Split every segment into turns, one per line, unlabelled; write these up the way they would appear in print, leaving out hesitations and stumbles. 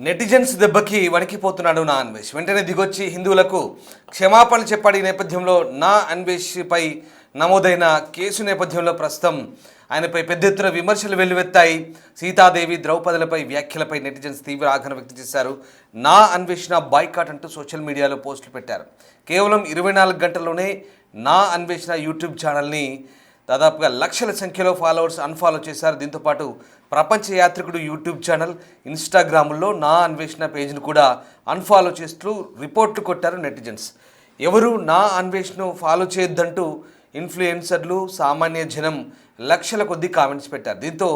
Netizens దెబ్బకి వణికిపోతున్నాడు నా అన్వేష్. వెంటనే దిగొచ్చి హిందువులకు క్షమాపణ చెప్పాడు. ఈ నేపథ్యంలో నా అన్వేష్పై నమోదైన కేసు నేపథ్యంలో ప్రస్తుతం ఆయనపై పెద్ద ఎత్తున విమర్శలు వెల్లువెత్తాయి. సీతాదేవి, ద్రౌపదులపై వ్యాఖ్యలపై నెటిజన్స్ తీవ్ర ఆగ్రహం వ్యక్తం చేశారు. నా అన్వేషణ బాయ్కాట్ అంటూ సోషల్ మీడియాలో పోస్టులు పెట్టారు. కేవలం 24 గంటల్లోనే నా అన్వేషణ యూట్యూబ్ ఛానల్ని దాదాపుగా లక్షల సంఖ్యలో ఫాలోవర్స్ అన్ఫాలో చేశారు. దీంతోపాటు ప్రపంచ యాత్రికుడు యూట్యూబ్ ఛానల్, ఇన్స్టాగ్రామ్లో నా అన్వేషణ పేజ్ను కూడా అన్ఫాలో చేస్తూ రిపోర్ట్లు కొట్టారు నెటిజన్స్. ఎవరు నా అన్వేషణను ఫాలో చేయొద్దంటూ ఇన్ఫ్లుయెన్సర్లు, సామాన్య జనం లక్షల కొద్దీ కామెంట్స్ పెట్టారు. దీంతో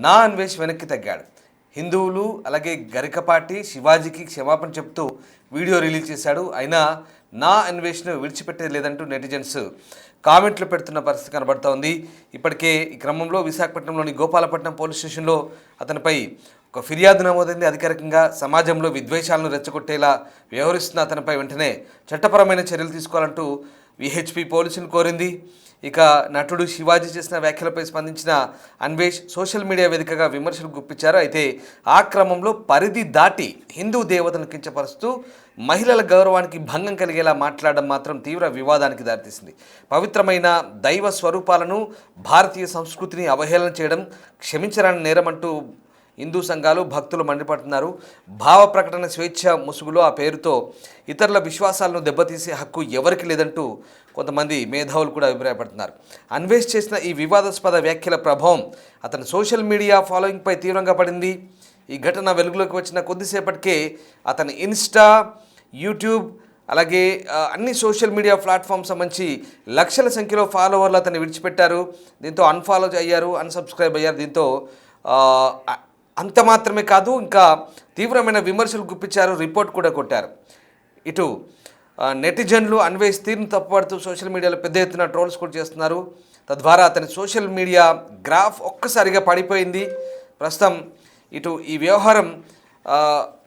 నా అన్వేష్ వెనక్కి తగ్గాడు. హిందువులు అలాగే గరికపాటి శివాజీకి క్షమాపణ చెప్తూ వీడియో రిలీజ్ చేశాడు. అయినా నా అన్వేషణను విడిచిపెట్టేది లేదంటూ నెటిజన్స్ కామెంట్లు పెడుతున్న పరిస్థితి కనబడుతోంది. ఇప్పటికే ఈ క్రమంలో విశాఖపట్నంలోని గోపాలపట్నం పోలీస్ స్టేషన్లో అతనిపై ఒక ఫిర్యాదు నమోదైంది. అధికారికంగా సమాజంలో విద్వేషాలను రెచ్చగొట్టేలా వ్యవహరిస్తున్న అతనిపై వెంటనే చట్టపరమైన చర్యలు తీసుకోవాలంటూ విహెచ్పి పోలీసులు కోరింది. ఇక నటుడు శివాజీ చేసిన వ్యాఖ్యలపై స్పందించిన అన్వేష్ సోషల్ మీడియా వేదికగా విమర్శలు గుప్పించారు. అయితే ఆ క్రమంలో పరిధి దాటి హిందూ దేవతలను కించపరుస్తూ మహిళల గౌరవానికి భంగం కలిగేలా మాట్లాడడం మాత్రం తీవ్ర వివాదానికి దారితీసింది. పవిత్రమైన దైవ స్వరూపాలను, భారతీయ సంస్కృతిని అవహేళన చేయడం క్షమించరాని నేరమంటూ హిందూ సంఘాలు, భక్తులు మండిపడుతున్నారు. భావ ప్రకటన స్వేచ్ఛ ముసుగులో ఆ పేరుతో ఇతరుల విశ్వాసాలను దెబ్బతీసే హక్కు ఎవరికి లేదంటూ కొంతమంది మేధావులు కూడా అభిప్రాయపడుతున్నారు. అన్వేష్ చేసిన ఈ వివాదాస్పద వ్యాఖ్యల ప్రభావం అతని సోషల్ మీడియా ఫాలోయింగ్పై తీవ్రంగా పడింది. ఈ ఘటన వెలుగులోకి వచ్చిన కొద్దిసేపటికే అతని ఇన్స్టా, యూట్యూబ్ అలాగే అన్ని సోషల్ మీడియా ప్లాట్ఫామ్స్ సంబంధించి లక్షల సంఖ్యలో ఫాలోవర్లు అతన్ని విడిచిపెట్టారు. దీంతో అన్ఫాలో అయ్యారు, అన్సబ్స్క్రైబ్ అయ్యారు. దీంతో అంత మాత్రమే కాదు, ఇంకా తీవ్రమైన విమర్శలు గుప్పించారు, రిపోర్ట్ కూడా కొట్టారు. ఇటు నెటిజన్లు అన్వేష్ తీరును తప్పుపడుతూ సోషల్ మీడియాలో పెద్ద ఎత్తున ట్రోల్స్ కూడా చేస్తున్నారు. తద్వారా అతని సోషల్ మీడియా గ్రాఫ్ ఒక్కసారిగా పడిపోయింది. ప్రస్తుతం ఇటు ఈ వ్యవహారం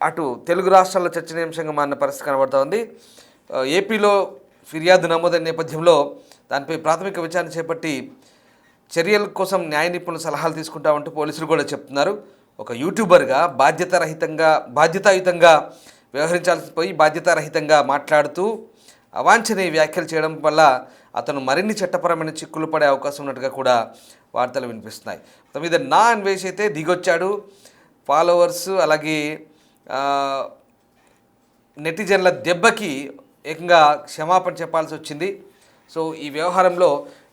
అటు తెలుగు రాష్ట్రాల్లో చర్చనీయాంశంగా మారిన పరిస్థితి కనబడుతోంది. ఏపీలో ఫిర్యాదు నమోదైన నేపథ్యంలో దానిపై ప్రాథమిక విచారణ చేపట్టి చర్యల కోసం న్యాయ నిపుణుల సలహాలు తీసుకుంటామంటూ పోలీసులు కూడా చెప్తున్నారు. ఒక యూట్యూబర్గా బాధ్యతాయుతంగా వ్యవహరించాల్సి పోయి బాధ్యతారహితంగా మాట్లాడుతూ అవాంఛనీయ వ్యాఖ్యలు చేయడం వల్ల అతను మరిన్ని చట్టపరమైన చిక్కులు పడే అవకాశం ఉన్నట్టుగా కూడా వార్తలు వినిపిస్తున్నాయి. మొత్తం మీద నా అన్వేష్ అయితే దిగొచ్చాడు. ఫాలోవర్స్ అలాగే నెటిజన్ల దెబ్బకి ఏకంగా క్షమాపణ చెప్పాల్సి వచ్చింది. సో ఈ వ్యవహారంలో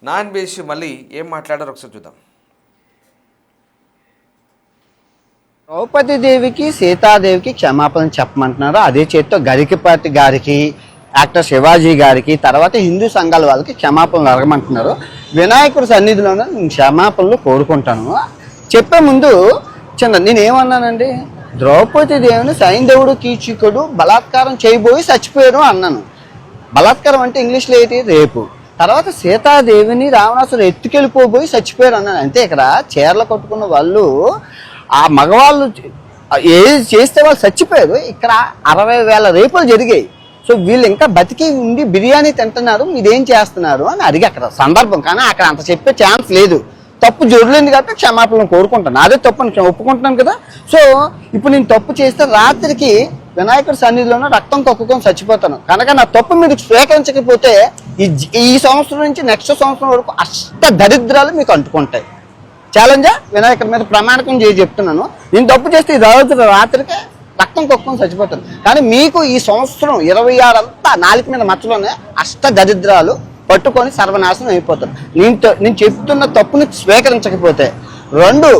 నా అన్వేష్ మళ్ళీ ఏం మాట్లాడారో ఒకసారి చూద్దాం.
ద్రౌపది దేవికి, సీతాదేవికి క్షమాపణ చెప్పమంటున్నారు. అదే చేతితో గరికపాటి గారికి, యాక్టర్ శివాజీ గారికి, తర్వాత హిందూ సంఘాల వాళ్ళకి క్షమాపణలు అడగమంటున్నారు. వినాయకుడి సన్నిధిలోనే నేను క్షమాపణలు కోరుకుంటాను. చెప్పే ముందు నేనేమన్నానండి, ద్రౌపది దేవిని సైంధవుడు, కీచకుడు బలాత్కారం చేయబోయి చచ్చిపోయారు అన్నాను. బలాత్కారం అంటే ఇంగ్లీష్లో ఏంటి? రేపు. తర్వాత సీతాదేవిని రావణాసురుడు ఎత్తుకెళ్ళిపోబోయి చచ్చిపోయారు అన్నాను. అంతే. ఇక్కడ చీరలు కట్టుకున్న వాళ్ళు, ఆ మగవాళ్ళు ఏది చేస్తే వాళ్ళు చచ్చిపోయారు. ఇక్కడ 60,000 రేపులు జరిగాయి. సో వీళ్ళు ఇంకా బతికి ఉండి బిర్యానీ తింటున్నారు, మీరేం చేస్తున్నారు అని అడిగి అక్కడ సందర్భం. కానీ అక్కడ అంత చెప్పే ఛాన్స్ లేదు. తప్పు జరుగుతుంది కాబట్టి క్షమాపణలు కోరుకుంటాను. అదే తప్పు నేను ఒప్పుకుంటున్నాను కదా. సో ఇప్పుడు నేను తప్పు చేస్తే రాత్రికి వినాయకుడి సన్నిధిలోనే రక్తం కక్కుకొని చచ్చిపోతాను. కనుక నా తప్పు మీరు స్వీకరించకపోతే ఈ సంవత్సరం నుంచి నెక్స్ట్ సంవత్సరం వరకు అష్ట దరిద్రాలు మీకు అంటుకుంటాయి. ఛాలెంజా వినాయకుడి మీద ప్రమాణకం చేసి చెప్తున్నాను. నేను తప్పు చేస్తే ఈ రోజు రాత్రికి రక్తం కొక్కుని చచ్చిపోతాను. కానీ మీకు ఈ సంవత్సరం 26 అంతా నాలుగు మీద మచ్చలోనే అష్ట దరిద్రాలు పట్టుకొని సర్వనాశనం అయిపోతారు. నేను చెప్తున్న తప్పుని స్వీకరించకపోతే. 2,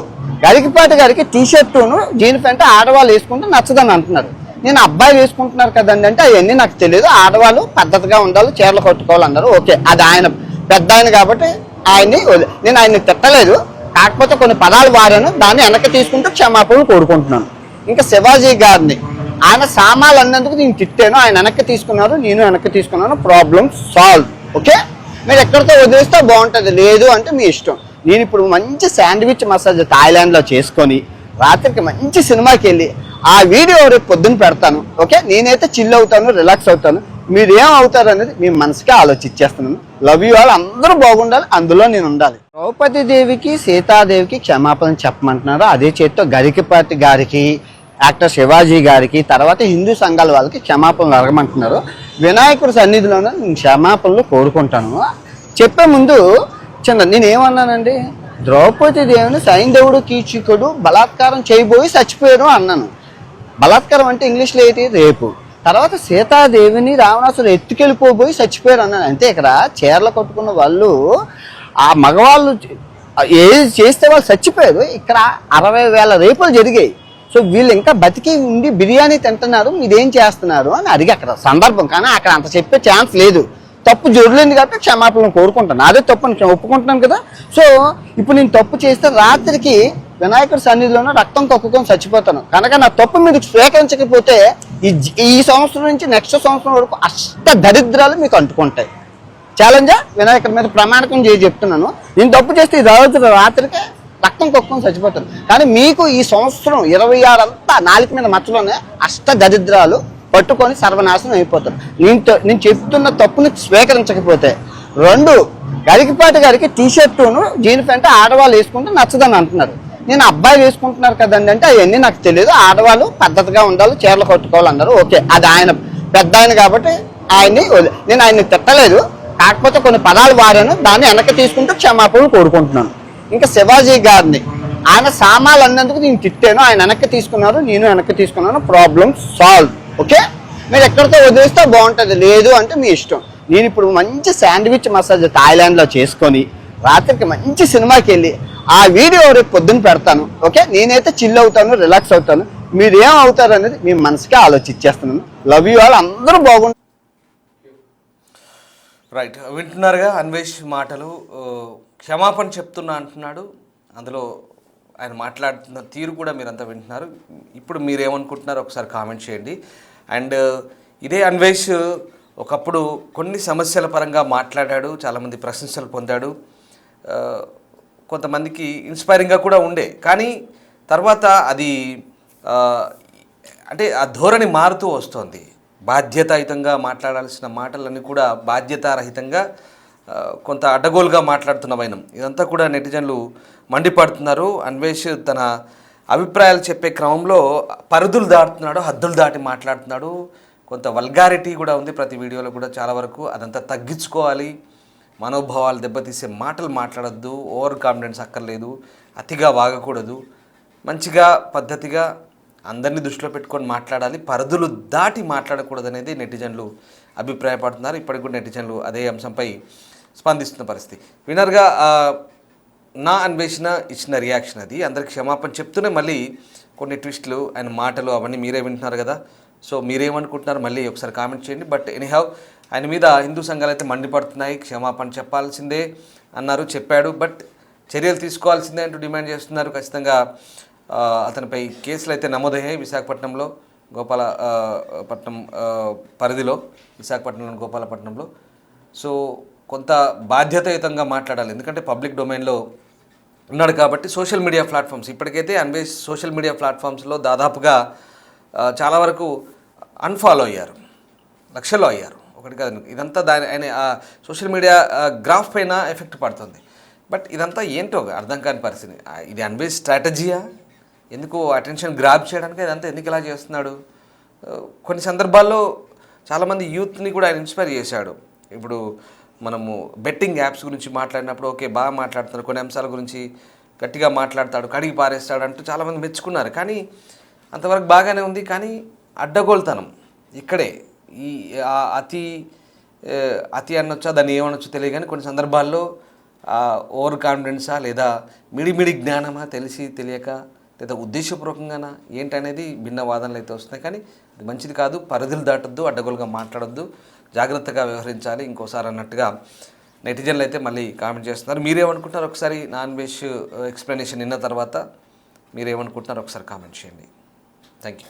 గరికపాటి గారికి టీషర్టును జీన్ ప్యాంట్ ఆడవాళ్ళు వేసుకుంటే నచ్చదని అంటున్నారు. నేను అబ్బాయిలు వేసుకుంటున్నారు కదండి అంటే అవన్నీ నాకు తెలియదు. ఆడవాళ్ళు పద్ధతిగా ఉండాలి, చీరలు కట్టుకోవాలన్నారు. ఓకే, అది ఆయన పెద్ద ఆయన కాబట్టి నేను ఆయన్ని తిట్టలేదు. కాకపోతే కొన్ని పదాలు వారాను, దాన్ని వెనక్కి తీసుకుంటూ క్షమాపణలు కోరుకుంటున్నాను. ఇంకా శివాజీ గారిని ఆయన సామాన్లు అన్నందుకు నేను తిట్టాను, ఆయన వెనక్కి తీసుకున్నారు, నేను వెనక్కి తీసుకున్నాను. Problem solve. ఓకే, మీరు ఎక్కడితో వదిలేస్తే బాగుంటుంది, లేదు అంటే మీ ఇష్టం. నేను ఇప్పుడు మంచి శాండ్విచ్ మసాజ్ థాయిలాండ్లో చేసుకొని రాత్రికి మంచి సినిమాకి వెళ్ళి ఆ వీడియో రేపు పొద్దున్న పెడతాను. ఓకే, నేనైతే చిల్ అవుతాను, రిలాక్స్ అవుతాను. మీరు ఏం అవుతారు అనేది మీ మనసుకే ఆలోచించేస్తున్నాను. Love you all. అందరూ బాగుండాలి, అందులో నేను ఉండాలి. ద్రౌపది దేవికి, సీతాదేవికి క్షమాపణ చెప్పమంటున్నారు. అదే చేతితో గరికపాటి గారికి, యాక్టర్ శివాజీ గారికి, తర్వాత హిందూ సంఘాల వాళ్ళకి క్షమాపణలు అడగమంటున్నారు. వినాయకుడి సన్నిధిలోనే నేను క్షమాపణలు కోరుకుంటాను. చెప్పే ముందు నేనేమన్నానండి, ద్రౌపది దేవుని సైంధవుడు కీచకుడు బలాత్కారం చేయబోయి చచ్చిపోయారు అన్నాను. బలాత్కారం అంటే ఇంగ్లీష్లో ఏంటి, రేపు. తర్వాత సీతాదేవిని రావణాసుడు ఎత్తుకెళ్ళిపోబోయి చచ్చిపోయారు అన్నాను. అంతే ఇక్కడ చీరలు కట్టుకున్న వాళ్ళు ఆ మగవాళ్ళు ఏది చేస్తే వాళ్ళు చచ్చిపోయారు. ఇక్కడ 60,000 రేపులు జరిగాయి. సో వీళ్ళు ఇంకా బతికి ఉండి బిర్యానీ తింటున్నారు, మీరేం చేస్తున్నారు అని అడిగి అక్కడ సందర్భం. కానీ అక్కడ అంత చెప్పే ఛాన్స్ లేదు. తప్పు జొరలేదు కాబట్టి క్షమాపణలు కోరుకుంటాను. అదే తప్పు అని ఒప్పుకుంటున్నాను కదా. సో ఇప్పుడు నేను తప్పు చేస్తే రాత్రికి వినాయకుడి సన్నిధిలోనే రక్తం కక్కుకొని చచ్చిపోతాను. కనుక నా తప్పు మీరు స్వీకరించకపోతే ఈ సంవత్సరం నుంచి నెక్స్ట్ సంవత్సరం వరకు అష్ట దరిద్రాలు మీకు అంటుకుంటాయి. ఛాలెంజా వినాయకుడి మీద ప్రమాణకం చేసి చెప్తున్నాను. నేను తప్పు చేస్తే ఈ రాత్రికి రక్తం కక్కుకొని చచ్చిపోతాను. కానీ మీకు ఈ సంవత్సరం 26 అంతా నాలుగు మీద మచ్చలోనే అష్ట దరిద్రాలు పట్టుకొని సర్వనాశనం అయిపోతారు. నేను చెప్తున్న తప్పుని స్వీకరించకపోతే. 2, గరికపాటి గారికి టీషర్టును జీన్ ప్యాంట్ ఆడవాళ్ళు వేసుకుంటే నచ్చదని అంటున్నారు. నేను అబ్బాయిలు వేసుకుంటున్నారు కదండి అంటే అవన్నీ నాకు తెలియదు. ఆడవాళ్ళు పద్ధతిగా ఉండాలి, చీరలు కట్టుకోవాలన్నారు. ఓకే, అది ఆయన పెద్ద ఆయన కాబట్టి నేను ఆయన్ని తిట్టలేదు. కాకపోతే కొన్ని పదాలు వాడాను, దాన్ని వెనక్కి తీసుకుంటూ క్షమాపణలు కోరుకుంటున్నాను. ఇంకా శివాజీ గారిని ఆయన సామాన్లు అన్నందుకు నేను తిట్టాను, ఆయన వెనక్కి తీసుకున్నారు, నేను వెనక్కి తీసుకున్నాను. Problem solve. ఓకే, మీరు ఎక్కడితో వదిలేస్తే బాగుంటుంది, లేదు అంటే మీ ఇష్టం. నేను ఇప్పుడు మంచి శాండ్విచ్ మసాజ్ థాయిలాండ్లో చేసుకొని రాత్రికి మంచి సినిమాకి వెళ్ళి ఆ వీడియో రేపు పొద్దున్న పెడతాను. ఓకే, నేనైతే చిల్ అవుతాను, రిలాక్స్ అవుతాను. మీరు ఏం అవుతారు అనేది మీ మనసుకే ఆలోచించేస్తున్నాను. లవ్ యూ ఆల్, అందరూ బాగుంటారు.
రైట్, వింటున్నారుగా అన్వేష్ మాటలు. క్షమాపణ చెప్తున్నా అంటున్నాడు. అందులో ఆయన మాట్లాడుతున్న తీరు కూడా మీరంతా వింటున్నారు. ఇప్పుడు మీరేమనుకుంటున్నారో ఒకసారి కామెంట్ చేయండి. అండ్ ఇదే అన్వేష్ ఒకప్పుడు కొన్ని సమస్యల పరంగా మాట్లాడాడు, చాలామంది ప్రశంసలు పొందాడు, కొంతమందికి ఇన్స్పైరింగ్గా కూడా ఉండే. కానీ తర్వాత అది అంటే ఆ ధోరణి మారుతూ వస్తుంది. బాధ్యతాయుతంగా మాట్లాడాల్సిన మాటలన్నీ కూడా బాధ్యతారహితంగా కొంత అడ్డగోలుగా మాట్లాడుతున్న వైనం. ఇదంతా కూడా నెటిజన్లు మండిపడుతున్నారు. అన్వేష్ తన అభిప్రాయాలు చెప్పే క్రమంలో పరిధులు దాటుతున్నాడు, హద్దులు దాటి మాట్లాడుతున్నాడు. కొంత వల్గారిటీ కూడా ఉంది ప్రతి వీడియోలో కూడా. చాలా వరకు అదంతా తగ్గించుకోవాలి, మనోభావాలు దెబ్బతీసే మాటలు మాట్లాడద్దు, ఓవర్ కాన్ఫిడెన్స్ అక్కర్లేదు, అతిగా వాగకూడదు, మంచిగా పద్ధతిగా అందరినీ దృష్టిలో పెట్టుకొని మాట్లాడాలి, పరిధులు దాటి మాట్లాడకూడదు అనేది నెటిజన్లు అభిప్రాయపడుతున్నారు. ఇప్పటికి కూడా నెటిజన్లు అదే అంశంపై స్పందిస్తున్న పరిస్థితి. వినర్గా నా అన్వేషణ ఇచ్చిన రియాక్షన్ అది. అందరికి క్షమాపణ చెప్తూనే మళ్ళీ కొన్ని ట్విస్టులు, ఆయన మాటలు అవన్నీ మీరే వింటున్నారు కదా. సో మీరేమనుకుంటున్నారు మళ్ళీ ఒకసారి కామెంట్ చేయండి. బట్ ఎనీహౌ ఆయన మీద హిందూ సంఘాలు అయితే మండిపడుతున్నాయి. క్షమాపణ చెప్పాల్సిందే అన్నారు, చెప్పాడు, బట్ చర్యలు తీసుకోవాల్సిందే అంటూ డిమాండ్ చేస్తున్నారు. ఖచ్చితంగా అతనిపై కేసులు అయితే నమోదయ్యాయి విశాఖపట్నంలో, గోపాలపట్నం పరిధిలో, విశాఖపట్నంలోని గోపాలపట్నంలో. సో కొంత బాధ్యతాయుతంగా మాట్లాడాలి, ఎందుకంటే పబ్లిక్ డొమైన్లో ఉన్నాడు కాబట్టి. సోషల్ మీడియా ప్లాట్ఫామ్స్ ఇప్పటికైతే అన్వేష్ సోషల్ మీడియా ప్లాట్ఫామ్స్లో దాదాపుగా చాలా వరకు అన్ఫాలో అయ్యారు, లక్షల్లో అయ్యారు. ఒకటి కాదు, ఇదంతా ఆయన సోషల్ మీడియా గ్రాఫ్ పైన ఎఫెక్ట్ పడుతుంది. బట్ ఇదంతా ఏంటో అర్థం కాని పరిస్థితి. ఇది అన్వేష్ స్ట్రాటజీయా, ఎందుకు అటెన్షన్ గ్రాబ్ చేయడానికి ఇదంతా ఎందుకు ఇలా చేస్తున్నాడు? కొన్ని సందర్భాల్లో చాలామంది యూత్ని కూడా ఆయన ఇన్స్పైర్ చేశాడు. ఇప్పుడు మనము బెట్టింగ్ యాప్స్ గురించి మాట్లాడినప్పుడు ఓకే బాగా మాట్లాడుతున్నారు, కొన్ని అంశాల గురించి గట్టిగా మాట్లాడతాడు, కడిగి పారేస్తాడు అంటూ చాలామంది మెచ్చుకున్నారు. కానీ అంతవరకు బాగానే ఉంది. కానీ అడ్డగోలుతనం ఇక్కడే. ఈ అతి అనొచ్చా, దాన్ని ఏమనొచ్చో తెలియదు. కానీ కొన్ని సందర్భాల్లో ఓవర్ కాన్ఫిడెన్సా, లేదా మిడిమిడి జ్ఞానమా, తెలిసి తెలియక, లేదా ఉద్దేశపూర్వకంగానా ఏంటనేది భిన్న వాదనలు అయితే వస్తున్నాయి. కానీ అది మంచిది కాదు. పరిధులు దాటొద్దు, అడ్డగోలుగా మాట్లాడొద్దు, జాగ్రత్తగా వ్యవహరించాలి ఇంకోసారి అన్నట్టుగా నెటిజన్లు అయితే మళ్ళీ కామెంట్ చేస్తున్నారు. మీరేమనుకుంటున్నారు ఒకసారి నా అన్వేష్ ఎక్స్ప్లెనేషన్ విన్న తర్వాత మీరేమనుకుంటున్నారు ఒకసారి కామెంట్ చేయండి. Thank you.